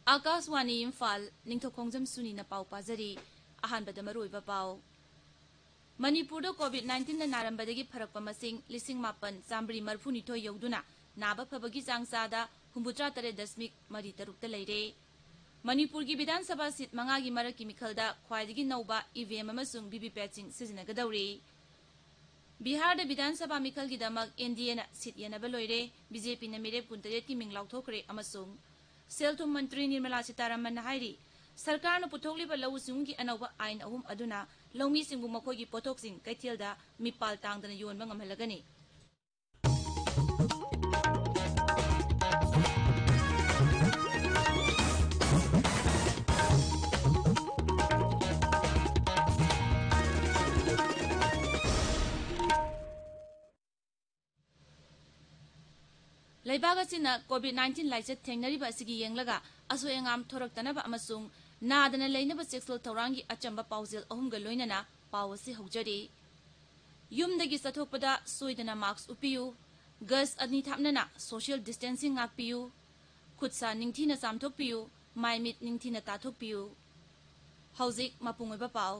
आकाशवाणी इम्फाल निंगथौखोंगजम सुनी न पाउ पाजरी अहानबद मरुइबा पाउ मणिपुर कोविड-19 नारंबदगी फरक मसिंग लिसिंग मापन चामब्री मरफुनिथो यौदुना नाबा फबगी चांगसादा 63.3 लेरे मणिपुर की विधानसभा सीट 5 की मरक की मिखलदा ख्वाइदगी नौबा ईवीएम अमसुंग वीवीपैट सिजनगदौरी बिहार विधानसभा मिखल की दमक एनडीए न सीट येनब लोइरे बीजेपी न मिरेप 19 की मिंग लाउथोखरे अमसुंग सेल्थुम मंत्री निर्मला सीतारमण हाइरी सरकार न पुथोकलिबा लौ सिंग की अनौबा आइन अहुम अदुना लौमी सिंगु मखोगी पोथोकसिंग कैथेलदा मिपाल तांगदना योनबा ngamhalagani Laibaga sina COVID-19 laicet thengnariba asigi yenglaga asoyangam thoraktanaba amasung nadana leinaba sexual taurangi achamba pauzil ahumga loinana pawasi hojari yumdagi sathokpada soidana marks upiyu gas ani thapnana social distancing ngakpiyu khutsa ningthina samthokpiyu maimit ningthina tathokpiyu hauzik mapungoiba paw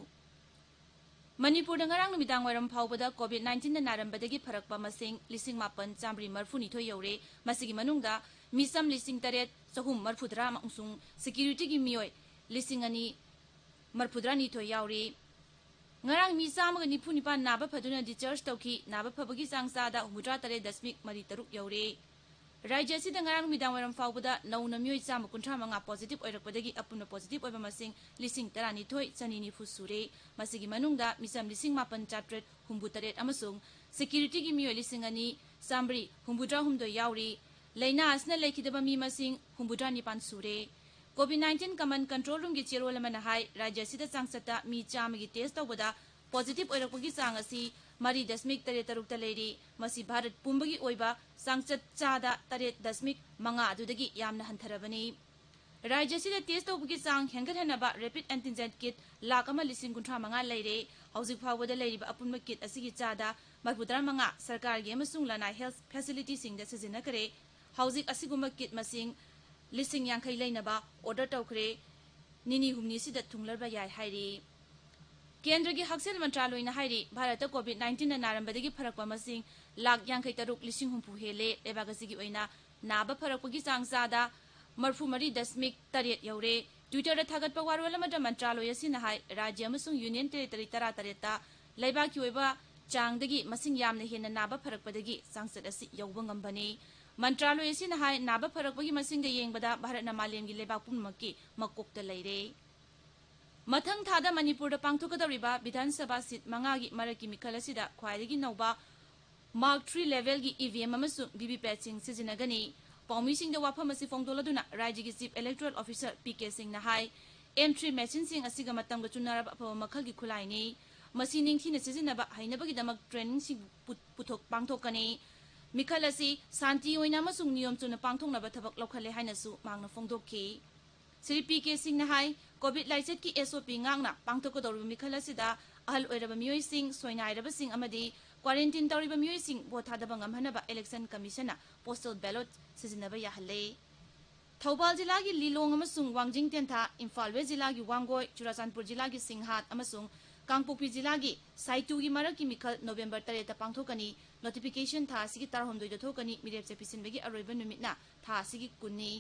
Manipur ngarang numidang wairam phawbada COVID-19 na narambadagi pharakpa masing lising mapan chamri marfuni tho yore masigi manungda misam lising taret sahum marfudra mangsung security gi mioi lising ani marfudra ni tho yauri ngarang misam ga nipuni pa naba phaduna discharge tawki naba phabagi sangsada humudra tare dasmik mari taruk yaure Rajya si ngarang numidang wairam phawbada nauna mioi cham kunthra manga positive oirakpadagi apuna positive oiba masing lising tarani thoi chanini fusure masigi manungda misam lising mapan chatret humbutaret amasung security gi mioi lising ani sambri humbudra humdo yauri leina asna lekhidaba mi masing humbudra nipan sure COVID-19 command control room gi chirol mana hai rajya si changsata mi chamagi test tawbada positive oirakpagi chang asi Mari dasmik tare tarukta leiri masi Bharat pumbagi oiba sangsat chada tare dasmik manga adudagi yamna hantharabani Rajya sida test tawbagi sang hengathanaba rapid antigen kit lakama lising kunthra manga leire hauzik phawada leiriba apunma kit asigi chada marpudra manga sarkar gi amasung lana health facility singda sizina kare hauzik asiguma kit masing lising yankhai leinaba order tawkhre nini humni sida thunglarba yai hairi केंद्र की हक्सेल मंत्रालय ने हाइरी भारत कोविड-19 नारंबदगी फरकपा मसिंग लाख यांखै तरुक लिसिंग हुंफु हेले लेबागसिगी ओइना नाबा फरकपगी चांगसादा मरफुमरी दशमिक Taret you're Twitter थागतपा वारोल अमदा मंत्रालय असिना high राज्य अमसुंग union territory तरा तरेता लेबाकी ओइबा चांगदगी मसिंग यामने हेना नाबा फरकपदगी चांगसत असि यौबा ngambani मंत्रालय असिना हाइ नाबा फरकपगी मसिंग द येंगबदा भारत मालेमगी लेबाक पुनमकी मकोकता लेरे मथंग थादा मणिपुर पांगथोकदौरिबा विधानसभा सीट 5 की मरकी मिखल असिदा ख्वाइदगी नौबा मार्क 3 लेवल की ईवीएम अमसु वीवीपैट सिंग सिजनगनी पाउमी सिंग द वाफम असि फोंगदोलदुना राज्य की chief electoral officer PK Singh ना हाई एंट्री मशीन सिंग असिगा मतंग चुनारब अफव मखल की खुलाइनी मसी निंगथि न सिजनबा हाइनबगी दमक ट्रेनिंग सिंग पुथोक पांगथोकनी मिखल असि शांति ओइना अमसुंग नियम चुना पांगथोकनब थबक लौखले हाइनसु मांगना फोंगदोखी श्री पीके सिंह ना हाई कोविड लाइसेट की एसओपी ngang पांगथोकदौरिबा मिखल असिदा अहल ओइरबा मियोइ सिंग सोइनाइरबा सिंग अमदी क्वारंटाइन तौरिबा मियोइ सिंग भोट थादबा ngamhanaba election commission postal ballot सिजनबा याहले थौबाल जिला की लिलोंग अमसुंग वांगजिंग तेंथा इम्फाल वेस्ट जिला की वांगोय चुराचांदपुर जिला की सिंहाट अमसुंग कांगपोक्पी जिला की साइटू की मरक की मिखल नवंबर 3 पांगथोकनी नोटिफिकेशन था सिगी तारहोमदोय दथोकनी मिरेपचे पिसिनबगी अरोइबा नुमितना था सिगी कुन्नी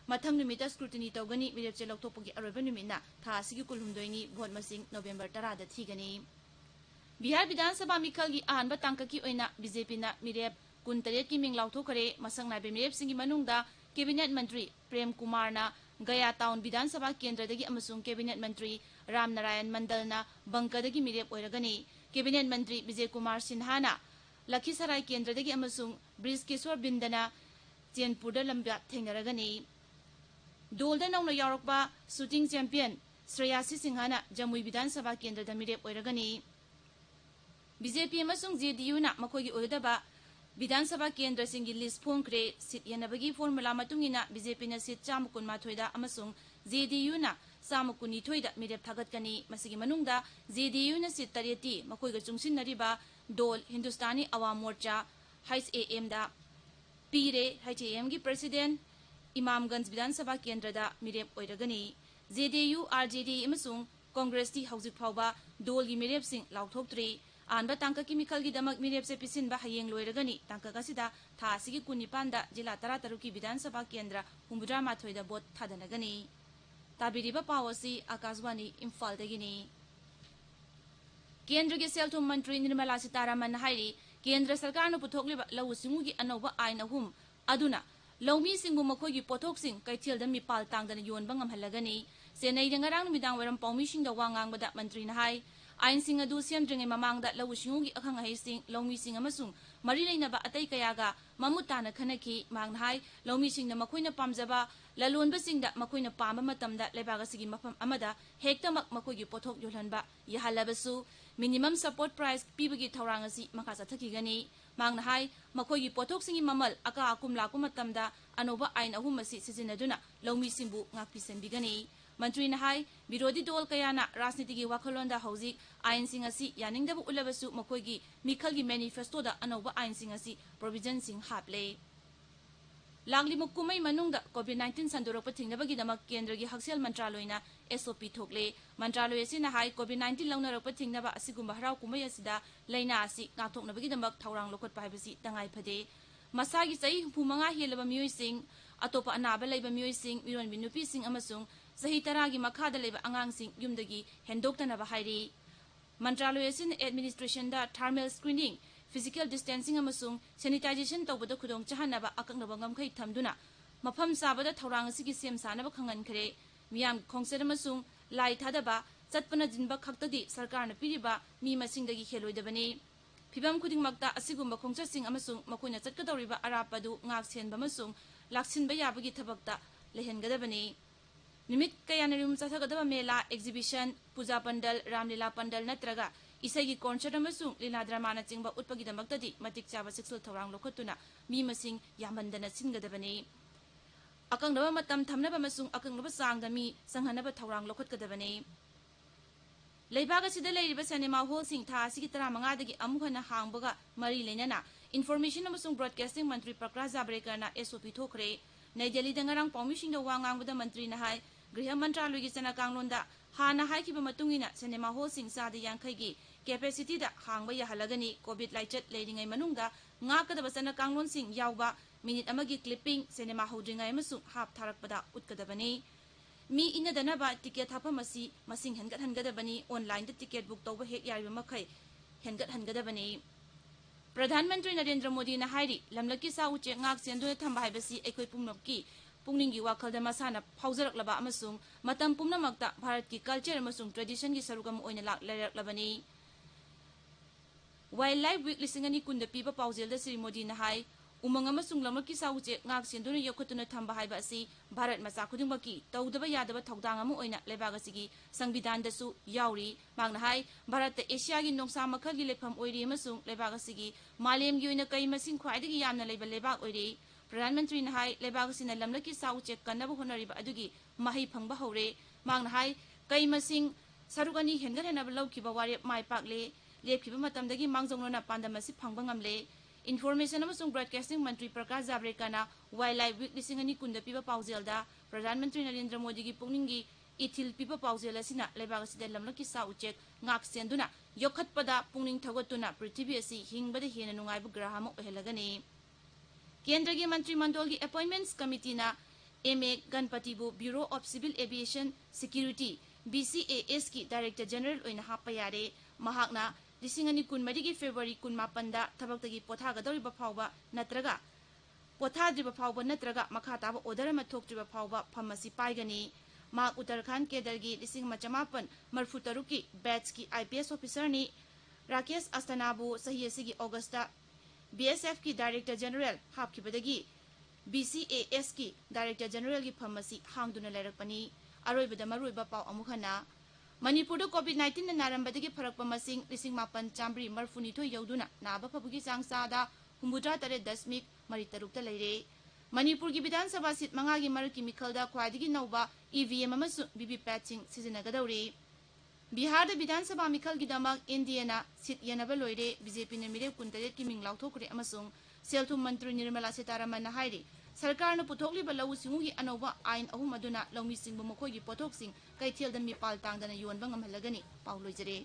मथंग नुमिता स्क्रूटिनी तौगनी मिरेपचे लौथोकपगी अरोइबा नुमितना था सिगी कुलहुमदोयनी भोट मसिंग नवंबर 10 दा थीगनी बिहार विधानसभा मिखल की अहानबा तांककी ओइना बीजेपी ना मिरेप 19 की मिंग लाउथोखरे मसंग नाबे मिरेप सिंगी मनुंगदा कैबिनेट मंत्री प्रेम कुमार ना गया टाउन विधानसभा केंद्र दगी अमसुंग कैबिनेट मंत्री राम नारायण मंडल ना बंकदगी मिरेप ओइरगनी कैबिनेट मंत्री विजय कुमार सिन्हा ना लखीसराय केंद्र दगी अमसुंग ब्रिज किशोर बिंदना चेनपुर लंबा थेंगरगनी दोलदा नौना यारकबा शूटिंग चैंपियन श्रेयासी सिंहाना जमुई विधानसभा केंद्र द मिरेप ओइरगनी बीजेपी अमसुंग जेडीयू ना मखोगी ओइदबा विधानसभा केंद्र सिंगी लिस्ट फोंख्रे सीट येनबगी फॉर्मूला मतुंगिना बीजेपी ना सीट 112 अमसुंग जेडीयू ना 112 दा मिरेप थागतकनी मसिगी मनुंगदा जेडीयू ना सीट 8 मखोइगा चुंगसिनरिबा डोल हिंदुस्तानी अवाम मोर्चा एचएएम दा पीरे एचएएम की प्रेसिडेंट इमामगंज विधानसभा केंद्र दा मिरेप ओइरगनी जेडीयू आरजेडी अमसुंग कांग्रेस ती हौजिक फावबा डोल की मिरेप सिंग लाउथोक्ट्री आनबा तांका की मिखल की दमक मिरेप से पिसिनबा हयेंग लोइरगनी तांका गसिदा था सिगी 19 दा जिला 13 की विधानसभा केंद्र 63 दा बोट थादनगनी ताबिरिबा पावसी आकाशवाणी इम्फाल दगिनी केंद्र के सेल्थुम मंत्री निर्मला सीतारामन हाइरी केंद्र सरकार न पुथोकलिबा लौ सिंगु की अनौबा आइन अहुम अदुना लौमी सिंगु मखोगी पोथोक सिंग कैथेल the मिपाल तांगदन योनबा ngamhallagani Chennai दंगरांग नुमिदांग Varam पौमी Singh the वांगांगबदा मंत्री न हाई आइन सिंग अदु सेमद्रिंगे ममांगदा लौ सिंगु की अखंग हाई सिंग लौमी सिंग अमसुंग मरी लेनबा अतै कयागा ममुताना खनखी मांगना हाई लौमी सिंग न मखोइना पामजबा ललोनबा सिंग दा मखोइना पामा मतमदा लेबागसिगी मफम अमदा हेक्तमक मखोगी पोथोक योलहनबा यहालबसु मिनिमम सपोर्ट प्राइस पीबगी थौरांगसी मखा चथकिगनी मांगना हाई मखोगी पोथोक सिंगी ममल अका आकुम लाकु मतमदा अनोबा आइन अहुमसी सिजिनदुना लौमी सिंबु ngakpi senbigani मंत्री नहाई विरोधी दल कयाना राजनीति की वाखलोंदा हौजिक आइन सिंग असि यानिंगदबु उलबसु मखोगी मिखल की मैनिफेस्टोदा अनौबा आइन सिंग असि प्रोविजन सिंग हापले लागली मुकुमई मनुंगदा कोविड-19 संदोरक थिंगनबगी दमक केंद्र की हक्सेल मंत्रालयना एसओपी थोकले मंत्रालय असि नहाई कोविड-19 लौनरक थिंगनबा असिगुम हराव कुमई असिदा लैना असि गाथोकनबगी दमक थौरांग लोखत पाइबसि तंगाई फदे मसागी सही हुमंगा हेलबा मियोई सिंग अतोपा अनाबा लैबा मियोई सिंग मिरोन बिनुपी सिंग अमसुंग सही तरागी मखादा लेबा अंगांग सिंग युमदगी हेंदोक्तनबा हाइरी मंत्रालय सिन एडमिनिस्ट्रेशन दा थर्मल स्क्रीनिंग फिजिकल डिस्टेंसिंग अमसुंग सैनिटाइजेशन तौबदा खुदोंग चाहनबा अकंगनबा ngमखै थमदुना मफम साबदा थौरांग सिगी सेम सानबा खंगनखरे मियाम खोंगसेर अमसुंग लाई थादबा चटपना जिनबा खक्तदी सरकारना पिरिबा मी मसिंगदगी खेलोइदबनी फिबम खुदिंगमक्ता असिगुम्बा खोंगचसिंग अमसुंग मखोइना चटकदौरिबा अरापदु ngak सेनबा अमसुंग लाक्सिनबा याबगी थबक्ता लेहनगदबनी निमित कयानरुम चथगदबा मेला एग्जिबिशन पूजा पंडल रामलीला पंडल नत्रगा इसाई कॉन्सर्ट अमसुंग लीला ड्रामाना चिंगबा उत्पगिदमक्तदी मतिक चाबा सेक्सुअल थौरांग लोखतुना मी मसिंग यामंदना सिनगदबनी अकंगनबा मतम थमनबा अमसुंग अकंगनबा चांगदा मी संहनबा थौरांग लोखतगदबनी लेबागसिदा लेरिबा सिनेमा हॉल सिंग था सिगी 35 दगी अमुहना हांगबगा मरी लेनना इन्फॉर्मेशन अमसुंग ब्रॉडकास्टिंग मंत्री प्रकाश जावड़ेकरना एसओपी थोखरे नई दिल्ली दंगरांग पौमिसिंग द वांगांगबदा मंत्री न हाई गृह मंत्रालय की चना कांगलोंदा हाना हाइकिबा मतुंगिना सिनेमा हॉल सिंग सादे यांखैगी कैपेसिटी दा हांगबा यहलगनी कोविड लाइचत लेरिंगै मनुंगदा ngakadaba चना कांगलोन सिंग यावबा मिनिट अमगी क्लिपिंग सिनेमा होद्रिंगै अमसुंग हाप थारकपदा उतकदबनी मी इनदनबा टिकेट थाफमसी मसिंग हेनगत हनगदबनी ऑनलाइन द टिकेट बुक तौबा हेक यारिबा मखै हेनगत हनगदबनी प्रधानमंत्री नरेंद्र मोदी न हाइरी लमलकी सा उचे ngak सेंदुना थंबा हाइबसी एखोइ पुंगनबकी पुंगनिंगी वाखलदा मसाना फाउजरकलबा अमसुंग मतम पुंगनमक्ता भारत की कल्चर अमसुंग ट्रेडिशन की सरुगम ओइना लाइरकलबनी वाइल्ड लाइफ वीक लिसिंगनी कुंद पीबा पाउजेल द श्री मोदी न हाई उमंग अमसुंग लमलकी सा उचे ngak सेंदुना यखुतुना थंबा हाइबा असि भारत मचा खुदिंगबकी तौदबा यादबा थौदांग अमु ओइना लेबागसिगी संविधान दसु याउरी मांगना हाई भारत एशिया की नोंसा मखलगी लेफम ओइरी अमसुंग लेबागसिगी मालेमगी ओइना कई मसिंग ख्वाइदगी यामना लेबा लेबाग ओइरी प्रधानमंत्री न हाई लेबागसिना लमलकी सा उचे कन्नबा होनरिबा अदुगी मही फंगबा हौरे मांगना हाई कई मसिंग सरुगनी हेनगदनबा लौखिबा वारेप माइ पाकले लेखिबा मतमदगी मांगजोंगलोना पांदमसि फंगबा ngamle इन्फॉर्मेशन अमसुंग ब्रॉडकास्टिंग मंत्री प्रकाश जावड़ेकरना वाइल्ड लाइफ वीक लिसिंगनी कुंद पीबा पाउजेलदा प्रधानमंत्री नरेंद्र मोदी की पुंगनिंगी इथिल पीबा पाउजेल असिना लेबागसिदा लमलकी सा उचेक ngak सेंदुना योखतपदा पुंगनिंग थगोतुना पृथ्वी असि हिंगबदा हेना नुंगाइबु ग्रहम ओहलगनी केंद्र के मंत्रिमंडल की अपॉइंटमेंट्स कमिटी ना एमए गणपतिबु bureau of civil aviation security BCAS की डायरेक्टर जनरल ओइना हापा यारे महाकना लिसिंगनी कुनमरी की फेब्रुआरी 18 दा थबक्तगी पोथागदौरिबा फावबा नत्रगा पोथाद्रिबा फावबा नत्रगा मखाताबा ऑर्डर अमा थोक्त्रिबा फावबा फमसी पाइगनी माक उत्तराखंड केडर की 1953 की बैच की आईपीएस ऑफिसर ने राकेश अस्थानाबु सही असिगी अगस्त बीएसएफ की डायरेक्टर जनरल हापखिबदगी बीसीएएस की डायरेक्टर जनरल की फमसी हांगदुना लेरकपनी अरोइबदा मरुइबा पाव अमुखना मणिपुर कोविड-19 नारंबदगी फरकपा मसिंग 18,932 यौदुना नाबा फबुगी चांगसादा 63.3 लेरे मणिपुर की विधानसभा सीट 5 की मरक की मिखलदा ख्वाइदगी नौबा ईवीएम अमसुंग वीवीपैट सिजनगदौरी बिहार विधानसभा मिखल की दमक एनडीए सीट येनब लोइरे बीजेपी ने मिरेप 19 की मिंग लाउथोखरे अमसुंग सेल्थुम मंत्री निर्मला सीतारमण हाइरी सरकार ने पुथोकलिबा लौ सिंगु की अनौबा आइन अहुम अदुना लौमी सिंगबु मखोई पोथोक सिंग कैथेल द मिपाल तांगदना योनबा ngamहलगनी पाउ लोइजरे।